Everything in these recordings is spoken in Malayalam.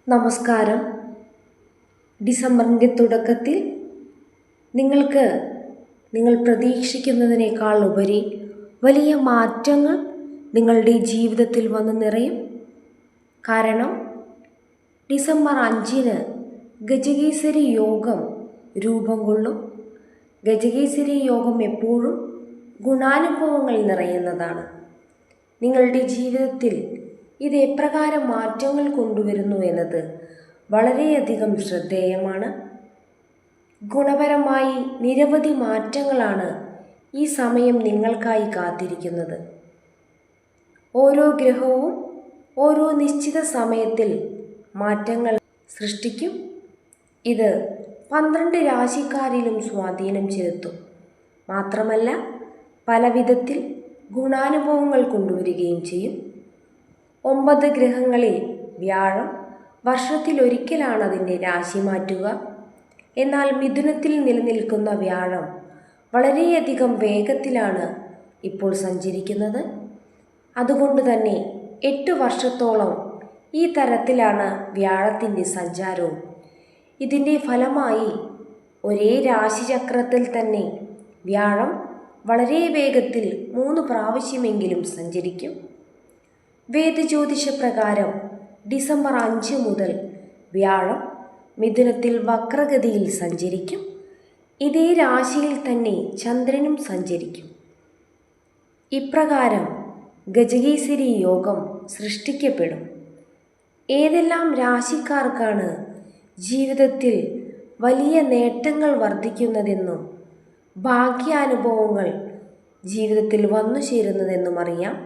നമസ്കാരം. ഡിസംബറിൻ്റെ തുടക്കത്തിൽ നിങ്ങൾ പ്രതീക്ഷിക്കുന്നതിനേക്കാൾ ഉപരി വലിയ മാറ്റങ്ങൾ നിങ്ങളുടെ ജീവിതത്തിൽ വന്നു നിറയും. കാരണം ഡിസംബർ 5 ഗജകേസരി യോഗം രൂപം കൊള്ളും. ഗജകേസരി യോഗം എപ്പോഴും ഗുണാനുഭവങ്ങൾ നിറയുന്നതാണ്. നിങ്ങളുടെ ജീവിതത്തിൽ ഇത് എപ്രകാരം മാറ്റങ്ങൾ കൊണ്ടുവരുന്നു എന്നത് വളരെയധികം ശ്രദ്ധേയമാണ്. ഗുണപരമായി നിരവധി മാറ്റങ്ങളാണ് ഈ സമയം നിങ്ങൾക്കായി കാത്തിരിക്കുന്നത്. ഓരോ ഗ്രഹവും ഓരോ നിശ്ചിത സമയത്തിൽ മാറ്റങ്ങൾ സൃഷ്ടിക്കും. ഇത് 12 രാശിക്കാരിലും സ്വാധീനം ചെലുത്തും. മാത്രമല്ല പല വിധത്തിൽ ഗുണാനുഭവങ്ങൾ കൊണ്ടുവരികയും ചെയ്യും. 9 ഗ്രഹങ്ങളിൽ വ്യാഴം വർഷത്തിലൊരിക്കലാണ് അതിൻ്റെ രാശി മാറ്റുക. എന്നാൽ മിഥുനത്തിൽ നിലനിൽക്കുന്ന വ്യാഴം വളരെയധികം വേഗത്തിലാണ് ഇപ്പോൾ സഞ്ചരിക്കുന്നത്. അതുകൊണ്ട് തന്നെ 8 വർഷത്തോളം ഈ തരത്തിലാണ് വ്യാഴത്തിൻ്റെ സഞ്ചാരവും. ഇതിൻ്റെ ഫലമായി ഒരേ രാശിചക്രത്തിൽ തന്നെ വ്യാഴം വളരെ വേഗത്തിൽ 3 പ്രാവശ്യമെങ്കിലും സഞ്ചരിക്കും. വേദജ്യോതിഷപ്രകാരം ഡിസംബർ 5 മുതൽ വ്യാഴം മിഥുനത്തിൽ വക്രഗതിയിൽ സഞ്ചരിക്കും. ഇതേ രാശിയിൽ തന്നെ ചന്ദ്രനും സഞ്ചരിക്കും. ഇപ്രകാരം ഗജകേസരി യോഗം സൃഷ്ടിക്കപ്പെടും. ഏതെല്ലാം രാശിക്കാർക്കാണ് ജീവിതത്തിൽ വലിയ നേട്ടങ്ങൾ വർദ്ധിക്കുന്നതെന്നും ഭാഗ്യാനുഭവങ്ങൾ ജീവിതത്തിൽ വന്നു ചേരുന്നതെന്നും അറിയാം.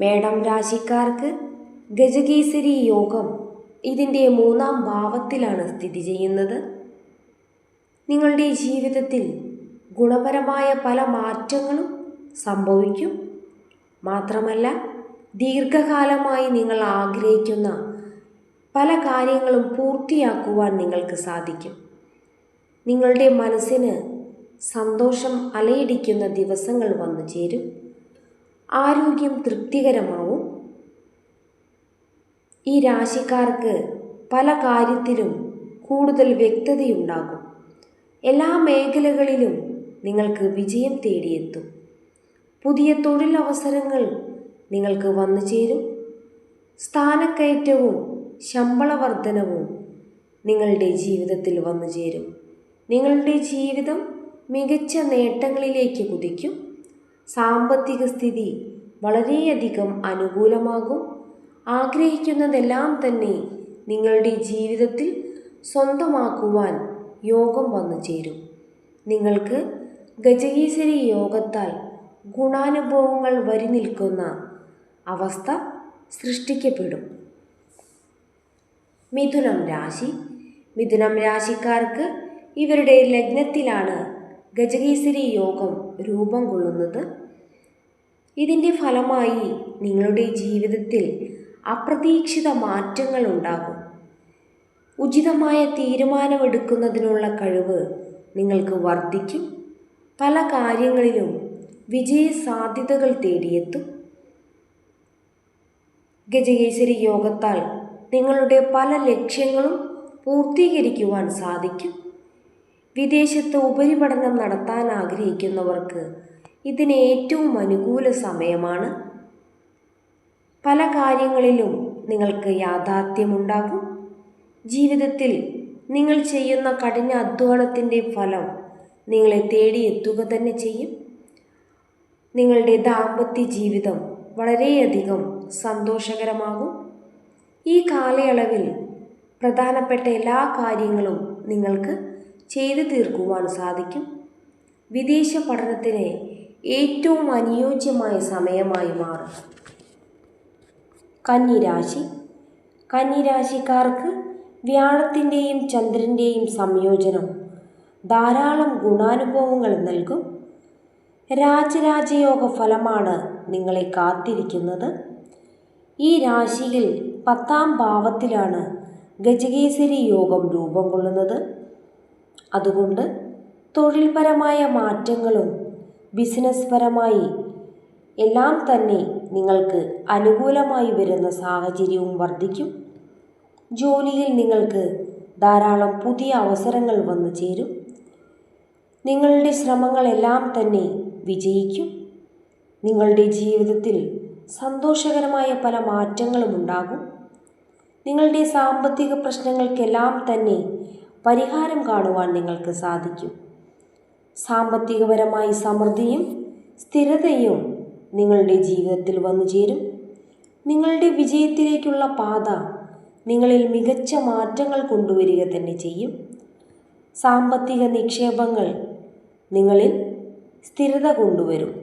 മേടം രാശിക്കാർക്ക് ഗജകേസരി യോഗം ഇതിൻ്റെ 3-ാം ഭാവത്തിലാണ് സ്ഥിതി ചെയ്യുന്നത്. നിങ്ങളുടെ ജീവിതത്തിൽ ഗുണപരമായ പല മാറ്റങ്ങളും സംഭവിക്കും. മാത്രമല്ല ദീർഘകാലമായി നിങ്ങൾ ആഗ്രഹിക്കുന്ന പല കാര്യങ്ങളും പൂർത്തിയാക്കുവാൻ നിങ്ങൾക്ക് സാധിക്കും. നിങ്ങളുടെ മനസ്സിന് സന്തോഷം അലയടിക്കുന്ന ദിവസങ്ങൾ വന്നു ചേരും. ആരോഗ്യം തൃപ്തികരമാവും. ഈ രാശിക്കാർക്ക് പല കാര്യത്തിലും കൂടുതൽ വ്യക്തതയുണ്ടാകും. എല്ലാ മേഖലകളിലും നിങ്ങൾക്ക് വിജയം തേടിയെത്തും. പുതിയ തൊഴിലവസരങ്ങൾ നിങ്ങൾക്ക് വന്നു ചേരും. സ്ഥാനക്കയറ്റവും ശമ്പള വർധനവും നിങ്ങളുടെ ജീവിതത്തിൽ വന്നു ചേരും. നിങ്ങളുടെ ജീവിതം മികച്ച നേട്ടങ്ങളിലേക്ക് കുതിക്കും. സാമ്പത്തിക സ്ഥിതി വളരെയധികം അനുകൂലമാകും. ആഗ്രഹിക്കുന്നതെല്ലാം തന്നെ നിങ്ങളുടെ ജീവിതത്തിൽ സ്വന്തമാക്കുവാൻ യോഗം വന്നു ചേരും. നിങ്ങൾക്ക് ഗജകേസരി യോഗത്താൽ ഗുണാനുഭവങ്ങൾ വരി നിൽക്കുന്ന അവസ്ഥ സൃഷ്ടിക്കപ്പെടും. മിഥുനം രാശിക്കാർക്ക് ഇവരുടെ ലഗ്നത്തിലാണ് ഗജകേസരി യോഗം രൂപം കൊള്ളുന്നത്. ഇതിൻ്റെ ഫലമായി നിങ്ങളുടെ ജീവിതത്തിൽ അപ്രതീക്ഷിത മാറ്റങ്ങൾ ഉണ്ടാകും. ഉചിതമായ തീരുമാനമെടുക്കുന്നതിനുള്ള കഴിവ് നിങ്ങൾക്ക് വർദ്ധിക്കും. പല കാര്യങ്ങളിലും വിജയ സാധ്യതകൾ തേടിയെത്തും. ഗജകേസരി യോഗത്താൽ നിങ്ങളുടെ പല ലക്ഷ്യങ്ങളും പൂർത്തീകരിക്കുവാൻ സാധിക്കും. വിദേശത്ത് ഉപരിപഠനം നടത്താൻ ആഗ്രഹിക്കുന്നവർക്ക് ഇതിന് ഏറ്റവും അനുകൂല സമയമാണ്. പല കാര്യങ്ങളിലും നിങ്ങൾക്ക് യാഥാർത്ഥ്യമുണ്ടാകും. ജീവിതത്തിൽ നിങ്ങൾ ചെയ്യുന്ന കഠിന അധ്വാനത്തിൻ്റെ ഫലം നിങ്ങളെ തേടിയെത്തുക തന്നെ ചെയ്യും. നിങ്ങളുടെ ദാമ്പത്യ ജീവിതം വളരെയധികം സന്തോഷകരമാകും. ഈ കാലയളവിൽ പ്രധാനപ്പെട്ട എല്ലാ കാര്യങ്ങളും നിങ്ങൾക്ക് ചെയ്തു തീർക്കുവാൻ സാധിക്കും. വിദേശ പഠനത്തിന് ഏറ്റവും അനുയോജ്യമായ സമയമായി മാറും. കന്നിരാശിക്കാർക്ക് വ്യാഴത്തിൻ്റെയും ചന്ദ്രൻ്റെയും സംയോജനം ധാരാളം ഗുണാനുഭവങ്ങൾ നൽകും. രാജയോഗ ഫലമാണ് നിങ്ങളെ കാത്തിരിക്കുന്നത്. ഈ രാശിയിൽ 10-ാം ഭാവത്തിലാണ് ഗജകേസരി യോഗം രൂപം കൊള്ളുന്നത്. അതുകൊണ്ട് തൊഴിൽപരമായ മാറ്റങ്ങളും ബിസിനസ് പരമായി എല്ലാം തന്നെ നിങ്ങൾക്ക് അനുകൂലമായി വരുന്ന സാഹചര്യവും വർദ്ധിക്കും. ജോലിയിൽ നിങ്ങൾക്ക് ധാരാളം പുതിയ അവസരങ്ങൾ വന്നു ചേരും. നിങ്ങളുടെ ശ്രമങ്ങളെല്ലാം തന്നെ വിജയിക്കും. നിങ്ങളുടെ ജീവിതത്തിൽ സന്തോഷകരമായ പല മാറ്റങ്ങളും ഉണ്ടാകും. നിങ്ങളുടെ സാമ്പത്തിക പ്രശ്നങ്ങൾക്കെല്ലാം തന്നെ പരിഹാരം കാണുവാൻ നിങ്ങൾക്ക് സാധിക്കും. സാമ്പത്തികപരമായി സമൃദ്ധിയും സ്ഥിരതയും നിങ്ങളുടെ ജീവിതത്തിൽ വന്നു ചേരും. നിങ്ങളുടെ വിജയത്തിലേക്കുള്ള പാത നിങ്ങളിൽ മികച്ച മാറ്റങ്ങൾ കൊണ്ടുവരിക തന്നെ ചെയ്യും. സാമ്പത്തിക നിക്ഷേപങ്ങൾ നിങ്ങളിൽ സ്ഥിരത കൊണ്ടുവരും.